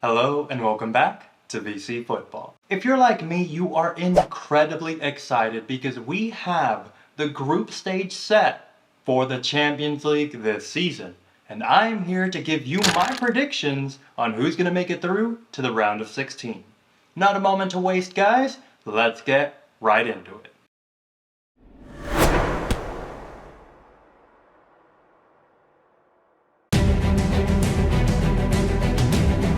Hello and welcome back to VC Football. If you're like me, you are incredibly excited because we have the group stage set for the Champions League this season. And I'm here to give you my predictions on who's going to make it through to the round of 16. Not a moment to waste, guys. Let's get right into it.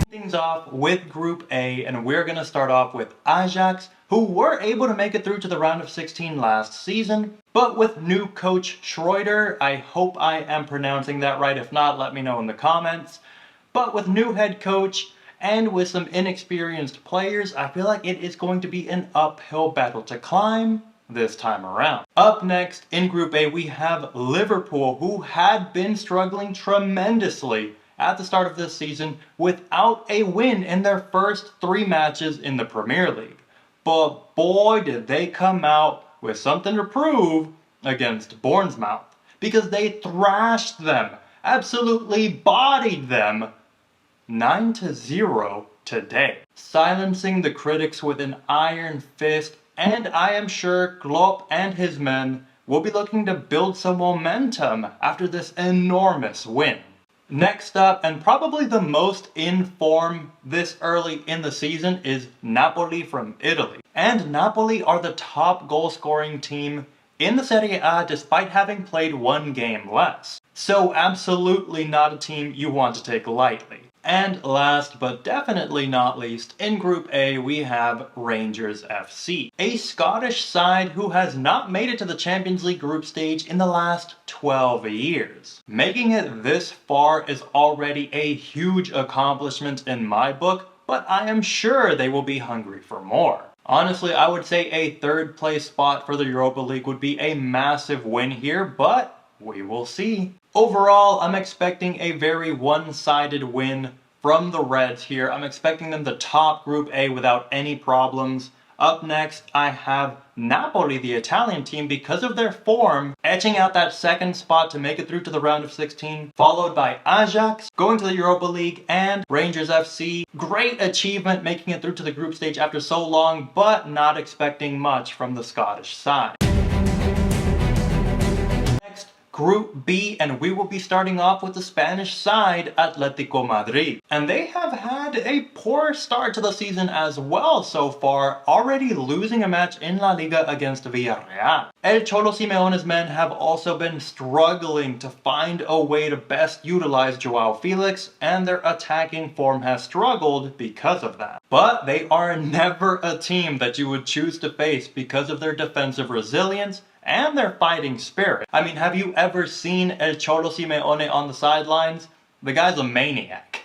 Things off with Group A, and we're going to start off with Ajax, who were able to make it through to the round of 16 last season, but with new coach Schroeder, I hope I am pronouncing that right. If not, let me know in the comments. But with new head coach and with some inexperienced players, I feel like it is going to be an uphill battle to climb this time around. Up next in Group A, we have Liverpool, who had been struggling tremendously at the start of this season without a win in their first 3 matches in the Premier League. But boy, did they come out with something to prove against Bournemouth, because they thrashed them, absolutely bodied them 9-0 today, silencing the critics with an iron fist. And I am sure Klopp and his men will be looking to build some momentum after this enormous win. Next up, and probably the most in form this early in the season, is Napoli from Italy. And Napoli are the top goal-scoring team in the Serie A despite having played 1 game less. So absolutely not a team you want to take lightly. And last but definitely not least, in Group A we have Rangers FC, a Scottish side who has not made it to the Champions League group stage in the last 12 years. Making it this far is already a huge accomplishment in my book, but I am sure they will be hungry for more. Honestly, I would say a 3rd place spot for the Europa League would be a massive win here, but we will see. Overall, I'm expecting a very one-sided win from the Reds here. I'm expecting them to top Group A without any problems. Up next, I have Napoli, the Italian team, because of their form, edging out that 2nd spot to make it through to the round of 16, followed by Ajax, going to the Europa League, and Rangers FC. Great achievement making it through to the group stage after so long, but not expecting much from the Scottish side. Group B, and we will be starting off with the Spanish side, Atletico Madrid. And they have had a poor start to the season as well so far, already losing a match in La Liga against Villarreal. El Cholo Simeone's men have also been struggling to find a way to best utilize Joao Felix, and their attacking form has struggled because of that. But they are never a team that you would choose to face because of their defensive resilience and their fighting spirit. I mean, have you ever seen El Cholo Simeone on the sidelines? The guy's a maniac.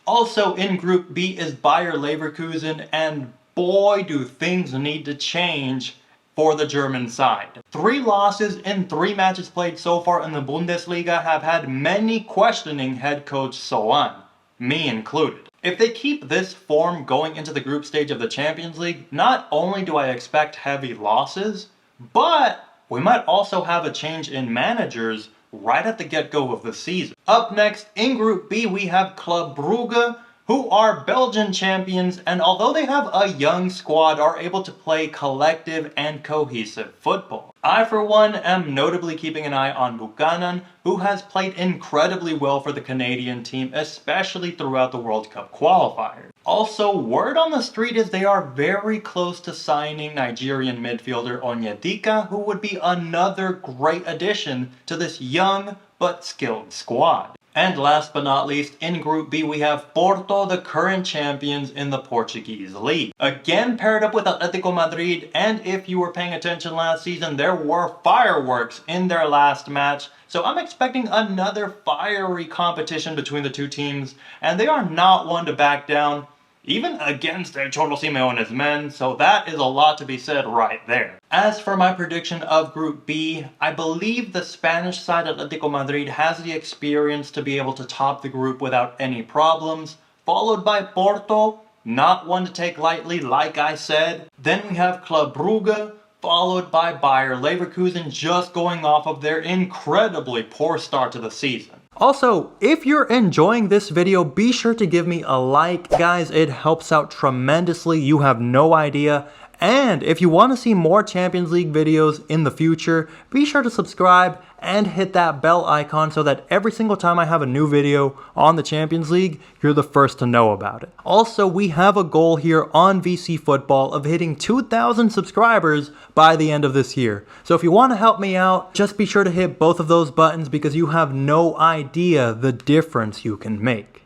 Also in Group B is Bayer Leverkusen, and boy do things need to change for the German side. 3 losses in 3 matches played so far in the Bundesliga have had many questioning head coach Soan, me included. If they keep this form going into the group stage of the Champions League, not only do I expect heavy losses, but we might also have a change in managers right at the get-go of the season. Up next, in Group B, we have Club Brugge, who are Belgian champions, and although they have a young squad, are able to play collective and cohesive football. I, for one, am notably keeping an eye on Buchanan, who has played incredibly well for the Canadian team, especially throughout the World Cup qualifiers. Also, word on the street is they are very close to signing Nigerian midfielder Onyedika, who would be another great addition to this young but skilled squad. And last but not least, in Group B we have Porto, the current champions in the Portuguese league. Again paired up with Atletico Madrid, and if you were paying attention last season, there were fireworks in their last match. So I'm expecting another fiery competition between the 2 teams, and they are not one to back down, even against El Cholo Simeone's men, so that is a lot to be said right there. As for my prediction of Group B, I believe the Spanish side Atletico Madrid has the experience to be able to top the group without any problems, followed by Porto, not one to take lightly like I said. Then we have Club Brugge, followed by Bayer Leverkusen, just going off of their incredibly poor start to the season. Also, if you're enjoying this video, be sure to give me a like. Guys, it helps out tremendously. You have no idea. And if you want to see more Champions League videos in the future, be sure to subscribe and hit that bell icon so that every single time I have a new video on the Champions League, you're the first to know about it. Also, we have a goal here on VC Football of hitting 2,000 subscribers by the end of this year. So if you want to help me out, just be sure to hit both of those buttons because you have no idea the difference you can make.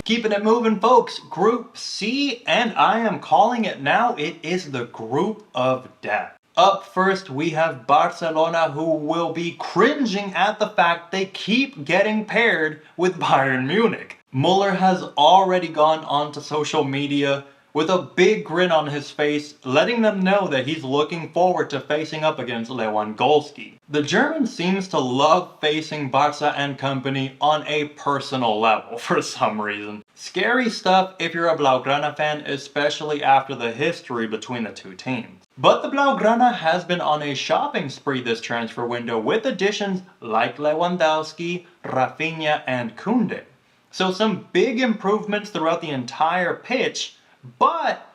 Keeping it moving, folks. Group C, and I am calling it now. It is the group of death. Up first, we have Barcelona, who will be cringing at the fact they keep getting paired with Bayern Munich. Muller has already gone onto social media with a big grin on his face, letting them know that he's looking forward to facing up against Lewandowski. The German seems to love facing Barca and company on a personal level for some reason. Scary stuff if you're a Blaugrana fan, especially after the history between the two teams. But the Blaugrana has been on a shopping spree this transfer window with additions like Lewandowski, Rafinha, and Koundé. So some big improvements throughout the entire pitch, but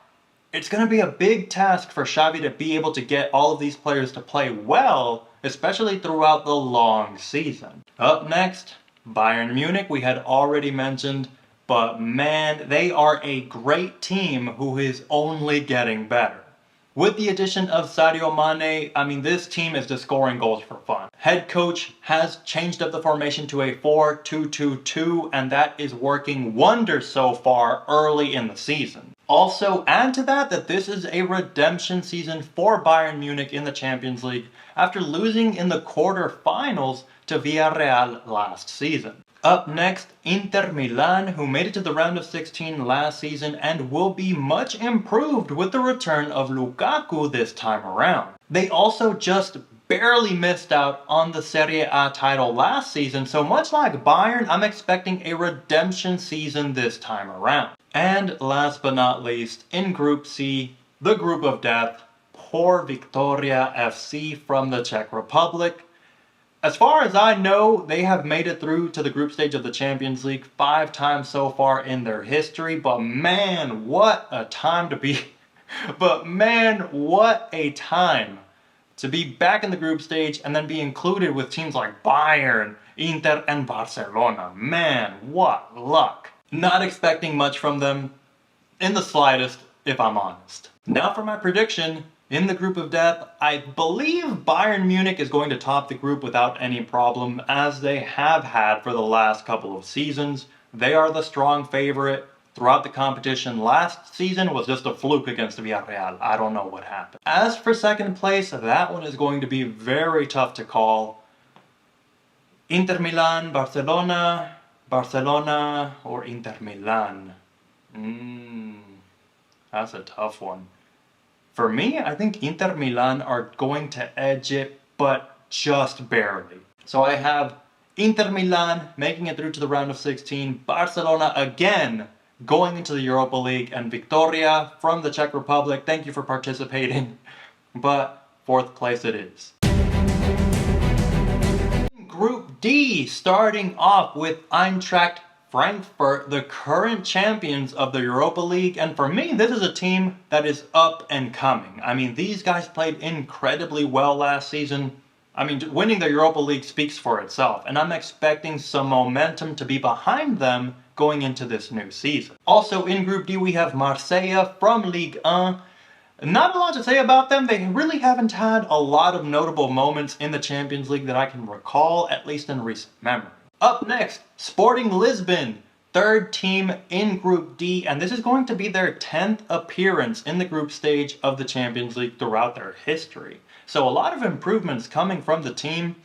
it's going to be a big task for Xavi to be able to get all of these players to play well, especially throughout the long season. Up next, Bayern Munich, we had already mentioned, but man, they are a great team who is only getting better. With the addition of Sadio Mane, this team is just scoring goals for fun. Head coach has changed up the formation to a 4-2-2-2, and that is working wonders so far early in the season. Also, add to that this is a redemption season for Bayern Munich in the Champions League after losing in the quarterfinals to Villarreal last season. Up next, Inter Milan, who made it to the round of 16 last season and will be much improved with the return of Lukaku this time around. They also just barely missed out on the Serie A title last season, so much like Bayern, I'm expecting a redemption season this time around. And last but not least, in Group C, the group of death, poor Victoria FC from the Czech Republic. As far as I know, they have made it through to the group stage of the Champions League 5 times so far in their history, but man, what a time to be, what a time to be back in the group stage and then be included with teams like Bayern, Inter, and Barcelona. Man, what luck. Not expecting much from them in the slightest, if I'm honest. Now for my prediction. In the group of death, I believe Bayern Munich is going to top the group without any problem, as they have had for the last couple of seasons. They are the strong favorite throughout the competition. Last season was just a fluke against Villarreal. I don't know what happened. As for second place, that one is going to be very tough to call. Inter Milan, Barcelona, or Inter Milan. That's a tough one. For me, I think Inter Milan are going to edge it, but just barely. So I have Inter Milan making it through to the round of 16, Barcelona again going into the Europa League, and Victoria from the Czech Republic. Thank you for participating, but 4th place it is. Group D, starting off with Eintracht Frankfurt, the current champions of the Europa League, and for me, this is a team that is up and coming. These guys played incredibly well last season. Winning the Europa League speaks for itself, and I'm expecting some momentum to be behind them going into this new season. Also in Group D, we have Marseille from Ligue 1. Not a lot to say about them. They really haven't had a lot of notable moments in the Champions League that I can recall, at least in recent memory. Up next, Sporting Lisbon, 3rd team in Group D, and this is going to be their 10th appearance in the group stage of the Champions League throughout their history. So a lot of improvements coming from the team,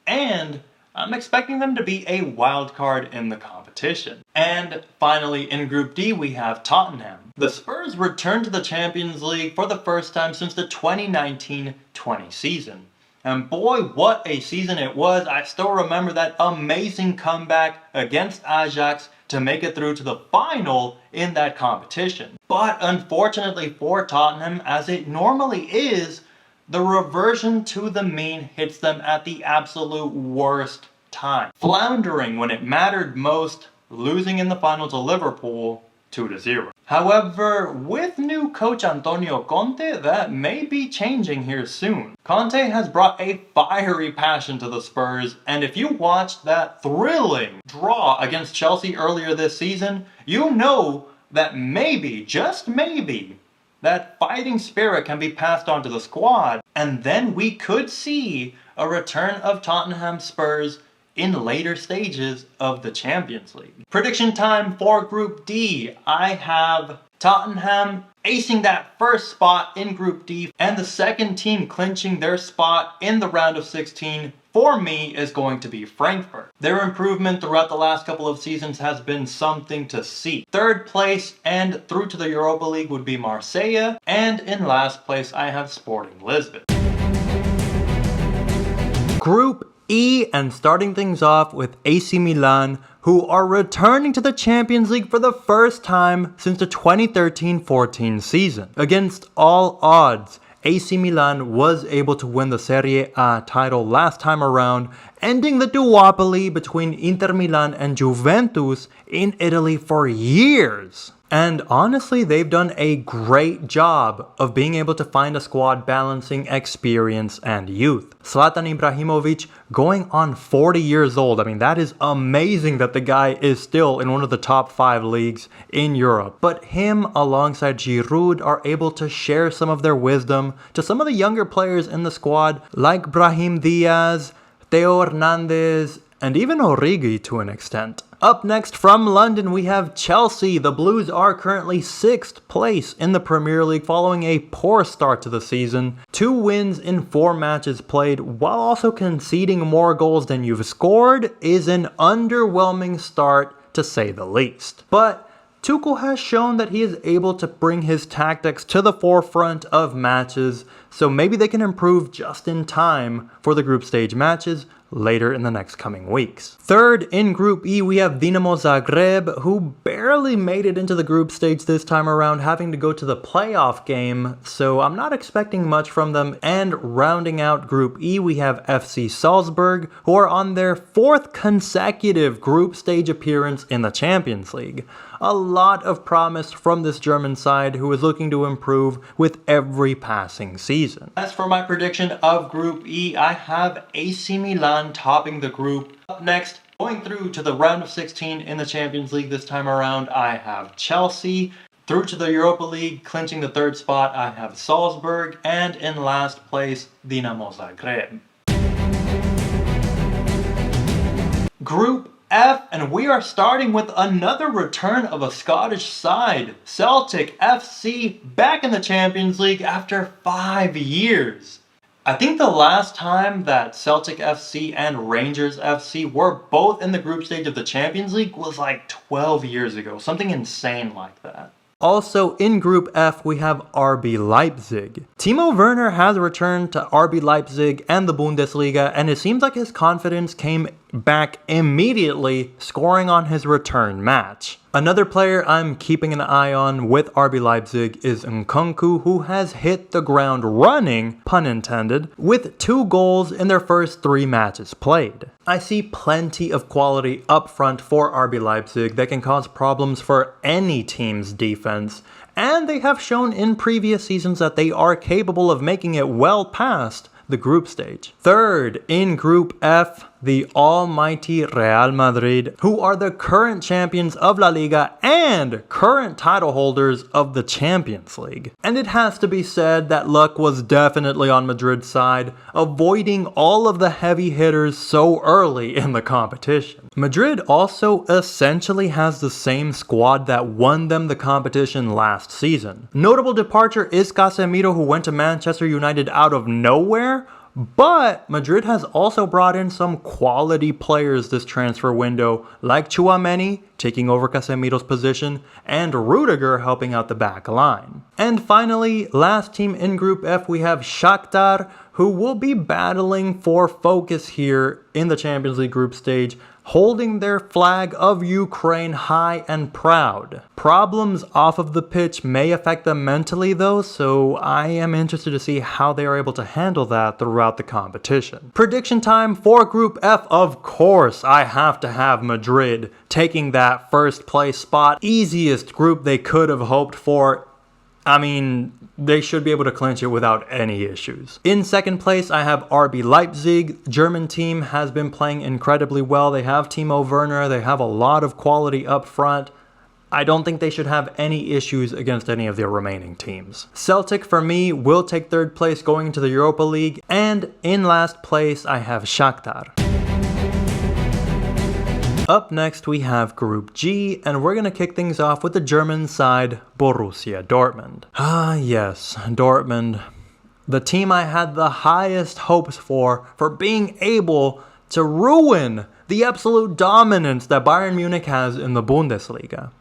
and I'm expecting them to be a wild card in the competition. And finally, in Group D, we have Tottenham. The Spurs returned to the Champions League for the first time since the 2019-20 season. And boy, what a season it was. I still remember that amazing comeback against Ajax to make it through to the final in that competition. But unfortunately for Tottenham, as it normally is, the reversion to the mean hits them at the absolute worst time, floundering when it mattered most, losing in the final to Liverpool 2-0. However, with new coach Antonio Conte, that may be changing here soon. Conte has brought a fiery passion to the Spurs, and if you watched that thrilling draw against Chelsea earlier this season, you know that maybe, just maybe, that fighting spirit can be passed on to the squad, and then we could see a return of Tottenham Spurs in later stages of the Champions League. Prediction time for Group D. I have Tottenham acing that first spot in Group D, and the second team clinching their spot in the round of 16 for me is going to be Frankfurt. Their improvement throughout the last couple of seasons has been something to see. Third place and through to the Europa League would be Marseille, and in last place I have Sporting Lisbon. Group E, and starting things off with AC Milan, who are returning to the Champions League for the first time since the 2013-14 season. Against all odds, AC Milan was able to win the Serie A title last time around, ending the duopoly between Inter Milan and Juventus in Italy for years. And honestly, they've done a great job of being able to find a squad balancing experience and youth. Zlatan Ibrahimovic going on 40 years old. I mean, that is amazing that the guy is still in one of the top 5 leagues in Europe. But him alongside Giroud are able to share some of their wisdom to some of the younger players in the squad like Brahim Diaz, Theo Hernandez, and even Origi to an extent. Up next from London, we have Chelsea. The Blues are currently 6th place in the Premier League following a poor start to the season. 2 wins in 4 matches played, while also conceding more goals than you've scored is an underwhelming start to say the least. But Tuchel has shown that he is able to bring his tactics to the forefront of matches, so maybe they can improve just in time for the group stage matches later in the next coming weeks. Third in Group E, we have Dinamo Zagreb, who barely made it into the group stage this time around, having to go to the playoff game, so I'm not expecting much from them. And rounding out Group E, we have FC Salzburg, who are on their 4th consecutive group stage appearance in the Champions League. A lot of promise from this German side, who is looking to improve with every passing season. As for my prediction of Group E, I have AC Milan topping the group. Up next, going through to the round of 16 in the Champions League this time around, I have Chelsea. Through to the Europa League, clinching the 3rd spot, I have Salzburg. And in last place, Dinamo Zagreb. Group F, and we are starting with another return of a Scottish side. Celtic FC back in the Champions League after 5 years. I think the last time that Celtic FC and Rangers FC were both in the group stage of the Champions League was like 12 years ago, something insane like that. Also in Group F, we have RB Leipzig. Timo Werner has returned to RB Leipzig and the Bundesliga, and it seems like his confidence came back immediately, scoring on his return match. Another player I'm keeping an eye on with RB Leipzig is Nkunku, who has hit the ground running, pun intended, with 2 goals in their first 3 matches played. I see plenty of quality up front for RB Leipzig that can cause problems for any team's defense, and they have shown in previous seasons that they are capable of making it well past the group stage. Third in Group F, the almighty Real Madrid, who are the current champions of La Liga and current title holders of the Champions League. And it has to be said that luck was definitely on Madrid's side, avoiding all of the heavy hitters so early in the competition. Madrid also essentially has the same squad that won them the competition last season. Notable departure is Casemiro, who went to Manchester United out of nowhere, but Madrid has also brought in some quality players this transfer window, like Tchouaméni taking over Casemiro's position and Rudiger helping out the back line. And finally, last team in Group F, we have Shakhtar, who will be battling for focus here in the Champions League group stage. holding their flag of Ukraine high and proud. Problems off of the pitch may affect them mentally though, so I am interested to see how they are able to handle that throughout the competition. Prediction time for Group F. Of course, I have to have Madrid taking that first place spot. Easiest group they could have hoped for. I mean, they should be able to clinch it without any issues. In second place, I have RB Leipzig. German team has been playing incredibly well. They have Timo Werner. They have a lot of quality up front. I don't think they should have any issues against any of the remaining teams. Celtic, for me, will take third place going into the Europa League. And in last place, I have Shakhtar. Up next, we have Group G, and we're going to kick things off with the German side, Borussia Dortmund. Ah, yes, Dortmund. The team I had the highest hopes for being able to ruin the absolute dominance that Bayern Munich has in the Bundesliga.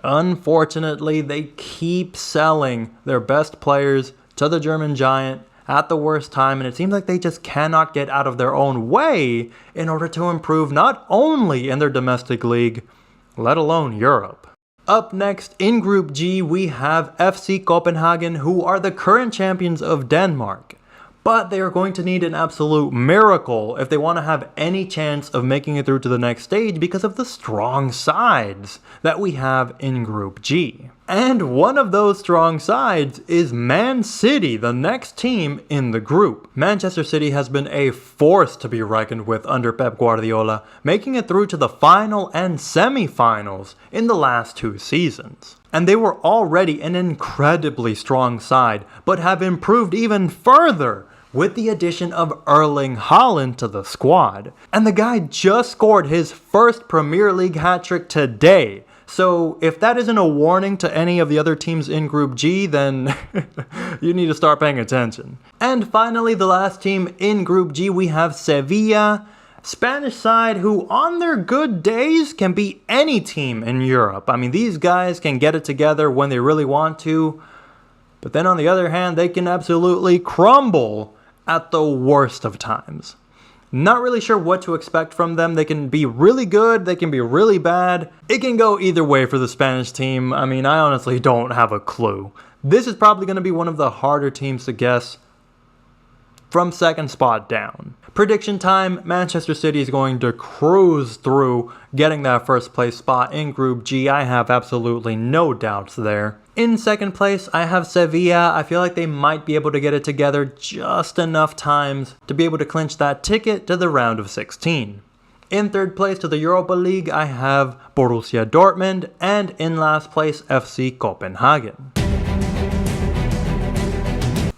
Unfortunately, they keep selling their best players to the German giant at the worst time, and it seems like they just cannot get out of their own way in order to improve not only in their domestic league, let alone Europe. Up next in Group G, we have FC Copenhagen, who are the current champions of Denmark. But they are going to need an absolute miracle if they want to have any chance of making it through to the next stage because of the strong sides that we have in Group G. And one of those strong sides is Man City, the next team in the group. Manchester City has been a force to be reckoned with under Pep Guardiola, making it through to the final and semi-finals in the last 2 seasons. And they were already an incredibly strong side, but have improved even further with the addition of Erling Haaland to the squad. And the guy just scored his first Premier League hat-trick today. So if that isn't a warning to any of the other teams in Group G, then you need to start paying attention. And finally, the last team in Group G, we have Sevilla, Spanish side who on their good days can beat any team in Europe. I mean, these guys can get it together when they really want to. But then on the other hand, they can absolutely crumble at the worst of times. Not really sure what to expect from them. They can be really good, they can be really bad. It can go either way for the Spanish team. I mean, I honestly don't have a clue. This is probably going to be one of the harder teams to guess from second spot down. Prediction time, Manchester City is going to cruise through getting that first place spot in Group G. I have absolutely no doubts there. In second place, I have Sevilla. I feel like they might be able to get it together just enough times to be able to clinch that ticket to the round of 16. In third place to the Europa League, I have Borussia Dortmund, and in last place, FC Copenhagen.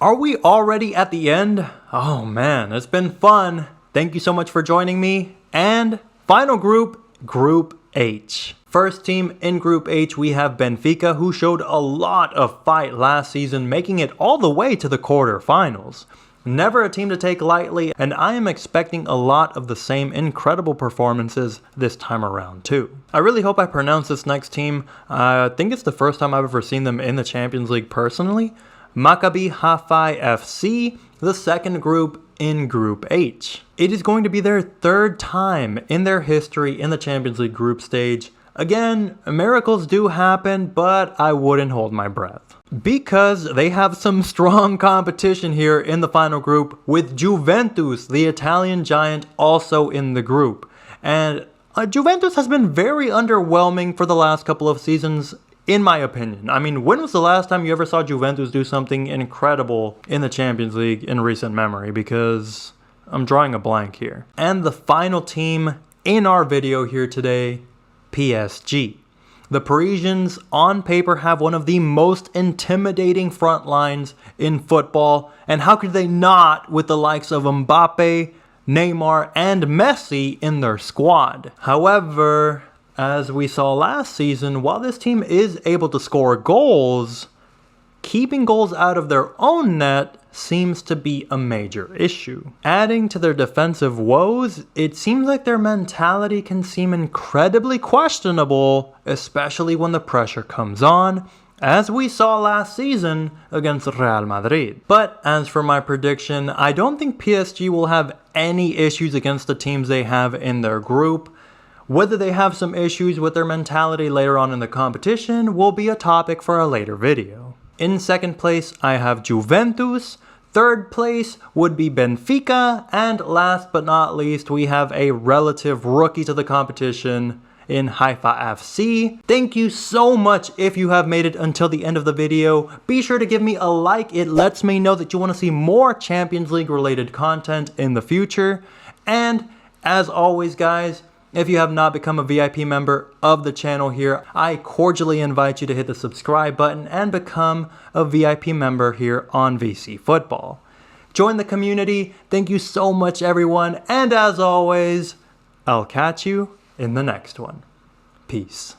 Are we already at the end? Oh man, it's been fun. Thank you so much for joining me. And final group, Group H. First team in Group H, we have Benfica, who showed a lot of fight last season, making it all the way to the quarterfinals. Never a team to take lightly, and I am expecting a lot of the same incredible performances this time around too. I really hope I pronounce this next team. I think it's the first time I've ever seen them in the Champions League personally. Maccabi Haifa FC, the second group in Group H. It is going to be their third time in their history in the Champions League group stage. Again, miracles do happen, but I wouldn't hold my breath. Because they have some strong competition here in the final group, with Juventus, the Italian giant, also in the group. And Juventus has been very underwhelming for the last couple of seasons, in my opinion. I mean, when was the last time you ever saw Juventus do something incredible in the Champions League in recent memory? Because I'm drawing a blank here. And the final team in our video here today, PSG. The Parisians on paper have one of the most intimidating front lines in football, and how could they not with the likes of Mbappe, Neymar, and Messi in their squad? However, as we saw last season, while this team is able to score goals, keeping goals out of their own net seems to be a major issue. Adding to their defensive woes, it seems like their mentality can seem incredibly questionable, especially when the pressure comes on, as we saw last season against Real Madrid. But as for my prediction, I don't think PSG will have any issues against the teams they have in their group. Whether they have some issues with their mentality later on in the competition will be a topic for a later video. In second place, I have Juventus. Third place would be Benfica. And last but not least, we have a relative rookie to the competition in Haifa FC. Thank you so much if you have made it until the end of the video. Be sure to give me a like. It lets me know that you want to see more Champions League related content in the future. And as always, guys, if you have not become a VIP member of the channel here, I cordially invite you to hit the subscribe button and become a VIP member here on VC Football. Join the community. Thank you so much, everyone. And as always, I'll catch you in the next one. Peace.